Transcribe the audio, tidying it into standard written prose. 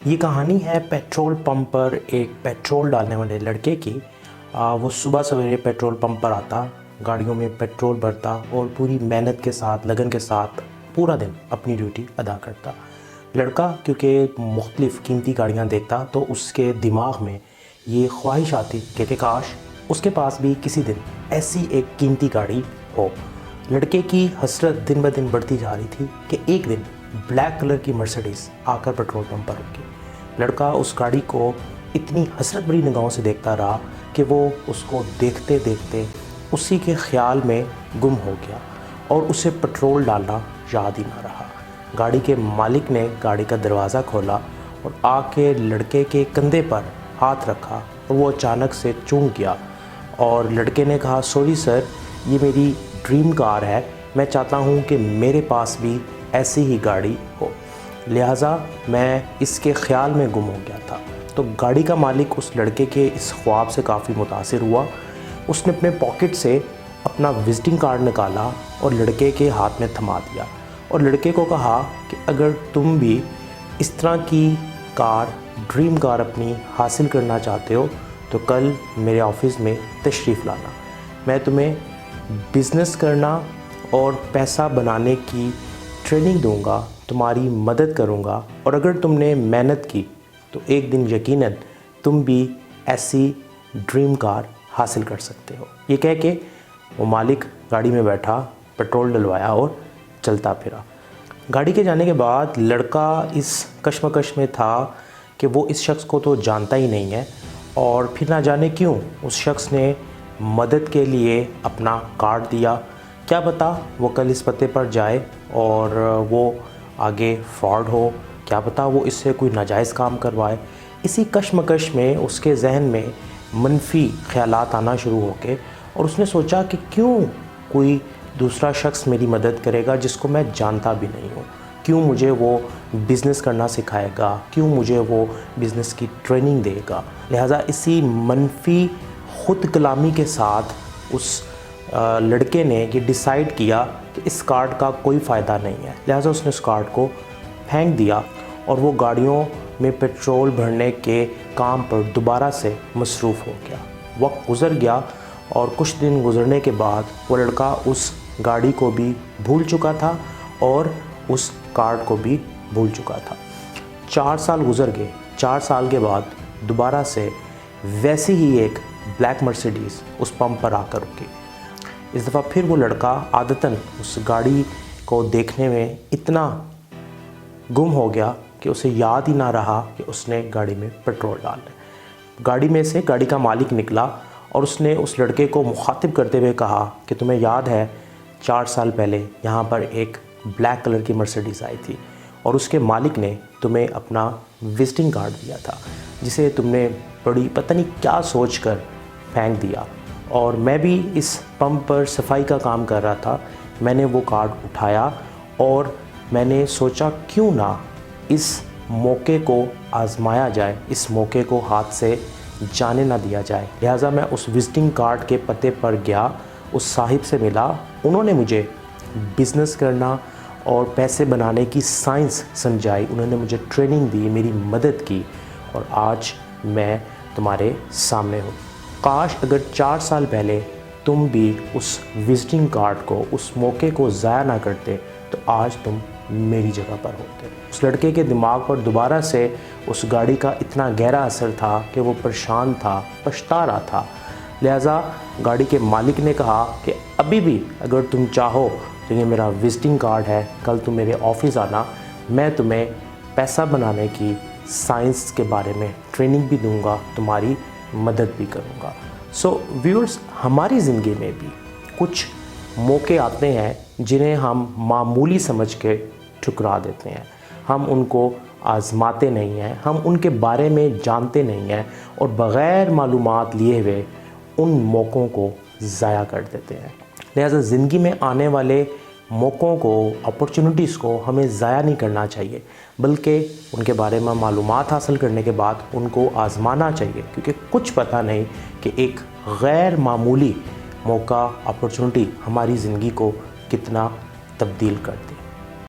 یہ کہانی ہے پیٹرول پمپ پر ایک پیٹرول ڈالنے والے لڑکے کی۔ وہ صبح سویرے پیٹرول پمپ پر آتا، گاڑیوں میں پیٹرول بھرتا اور پوری محنت کے ساتھ، لگن کے ساتھ پورا دن اپنی ڈیوٹی ادا کرتا۔ لڑکا کیونکہ مختلف قیمتی گاڑیاں دیکھتا تو اس کے دماغ میں یہ خواہش آتی کہ کاش اس کے پاس بھی کسی دن ایسی ایک قیمتی گاڑی ہو۔ لڑکے کی حسرت دن بدن بڑھتی جا رہی تھی کہ ایک دن بلیک کلر کی مرسیڈیز آ کر پیٹرول پمپ پر رکی۔ لڑکا اس گاڑی کو اتنی حسرت بھری نگاہوں سے دیکھتا رہا کہ وہ اس کو دیکھتے دیکھتے اسی کے خیال میں گم ہو گیا اور اسے پیٹرول ڈالنا یاد ہی نہ رہا۔ گاڑی کے مالک نے گاڑی کا دروازہ کھولا اور آ کے لڑکے کے کندھے پر ہاتھ رکھا اور وہ اچانک سے چونک گیا اور لڑکے نے کہا، سوری سر، یہ میری ڈریم کار ہے، میں چاہتا ہوں کہ میرے پاس بھی ایسی ہی گاڑی ہو، لہٰذا میں اس کے خیال میں گم ہو گیا تھا۔ تو گاڑی کا مالک اس لڑکے کے اس خواب سے کافی متاثر ہوا۔ اس نے اپنے پاکٹ سے اپنا وزٹنگ کارڈ نکالا اور لڑکے کے ہاتھ میں تھما دیا اور لڑکے کو کہا کہ اگر تم بھی اس طرح کی کار، ڈریم کار اپنی حاصل کرنا چاہتے ہو تو کل میرے آفس میں تشریف لانا، میں تمہیں بزنس کرنا اور پیسہ بنانے کی ٹریننگ دوں گا، تمہاری مدد کروں گا، اور اگر تم نے محنت کی تو ایک دن یقیناً تم بھی ایسی ڈریم کار حاصل کر سکتے ہو۔ یہ کہہ کے وہ مالک گاڑی میں بیٹھا، پیٹرول ڈلوایا اور چلتا پھرا۔ گاڑی کے جانے کے بعد لڑکا اس کشمکش میں تھا کہ وہ اس شخص کو تو جانتا ہی نہیں ہے اور پھر نہ جانے کیوں اس شخص نے مدد کے لیے اپنا کارڈ دیا۔ کیا پتہ وہ کل اس پتے پر جائے اور وہ آگے فراڈ ہو، کیا پتہ وہ اس سے کوئی ناجائز کام کروائے۔ اسی کشمکش میں اس کے ذہن میں منفی خیالات آنا شروع ہو گئے اور اس نے سوچا کہ کیوں کوئی دوسرا شخص میری مدد کرے گا جس کو میں جانتا بھی نہیں ہوں، کیوں مجھے وہ بزنس کرنا سکھائے گا، کیوں مجھے وہ بزنس کی ٹریننگ دے گا۔ لہٰذا اسی منفی خود کلامی کے ساتھ اس لڑکے نے یہ ڈیسائیڈ کیا کہ اس کارڈ کا کوئی فائدہ نہیں ہے، لہٰذا اس نے اس کارڈ کو پھینک دیا اور وہ گاڑیوں میں پیٹرول بھرنے کے کام پر دوبارہ سے مصروف ہو گیا۔ وقت گزر گیا اور کچھ دن گزرنے کے بعد وہ لڑکا اس گاڑی کو بھی بھول چکا تھا اور اس کارڈ کو بھی بھول چکا تھا۔ 4 سال گزر گئے۔ 4 سال کے بعد دوبارہ سے ویسی ہی ایک بلیک مرسیڈیز اس پمپ پر آ کر رکی۔ اس دفعہ پھر وہ لڑکا عادتاً اس گاڑی کو دیکھنے میں اتنا گم ہو گیا کہ اسے یاد ہی نہ رہا کہ اس نے گاڑی میں پیٹرول ڈالنا ہے۔ گاڑی میں سے گاڑی کا مالک نکلا اور اس نے اس لڑکے کو مخاطب کرتے ہوئے کہا کہ تمہیں یاد ہے 4 سال پہلے یہاں پر ایک بلیک کلر کی مرسیڈیز آئی تھی اور اس کے مالک نے تمہیں اپنا وزٹنگ کارڈ دیا تھا جسے تم نے بڑی پتہ نہیں کیا سوچ کر پھینک دیا، اور میں بھی اس پمپ پر صفائی کا کام کر رہا تھا۔ میں نے وہ کارڈ اٹھایا اور میں نے سوچا کیوں نہ اس موقع کو آزمایا جائے، اس موقع کو ہاتھ سے جانے نہ دیا جائے، لہٰذا میں اس وزٹنگ کارڈ کے پتے پر گیا، اس صاحب سے ملا، انہوں نے مجھے بزنس کرنا اور پیسے بنانے کی سائنس سمجھائی، انہوں نے مجھے ٹریننگ دی، میری مدد کی، اور آج میں تمہارے سامنے ہوں۔ کاش اگر 4 سال پہلے تم بھی اس وزٹنگ کارڈ کو، اس موقع کو ضائع نہ کرتے تو آج تم میری جگہ پر ہوتے۔ اس لڑکے کے دماغ پر دوبارہ سے اس گاڑی کا اتنا گہرا اثر تھا کہ وہ پریشان تھا، پچھتا رہا تھا، لہٰذا گاڑی کے مالک نے کہا کہ ابھی بھی اگر تم چاہو تو یہ میرا وزٹنگ کارڈ ہے، کل تم میرے آفس آنا، میں تمہیں پیسہ بنانے کی سائنس کے بارے میں ٹریننگ بھی دوں گا، تمہاری مدد بھی کروں گا۔ سو ویورز، ہماری زندگی میں بھی کچھ موقع آتے ہیں جنہیں ہم معمولی سمجھ کے ٹھکرا دیتے ہیں، ہم ان کو آزماتے نہیں ہیں، ہم ان کے بارے میں جانتے نہیں ہیں اور بغیر معلومات لیے ہوئے ان موقعوں کو ضائع کر دیتے ہیں۔ لہٰذا زندگی میں آنے والے موقعوں کو، اپرچونٹیز کو ہمیں ضائع نہیں کرنا چاہیے، بلکہ ان کے بارے میں معلومات حاصل کرنے کے بعد ان کو آزمانا چاہیے، کیونکہ کچھ پتہ نہیں کہ ایک غیر معمولی موقع، اپرچونٹی ہماری زندگی کو کتنا تبدیل کر دے۔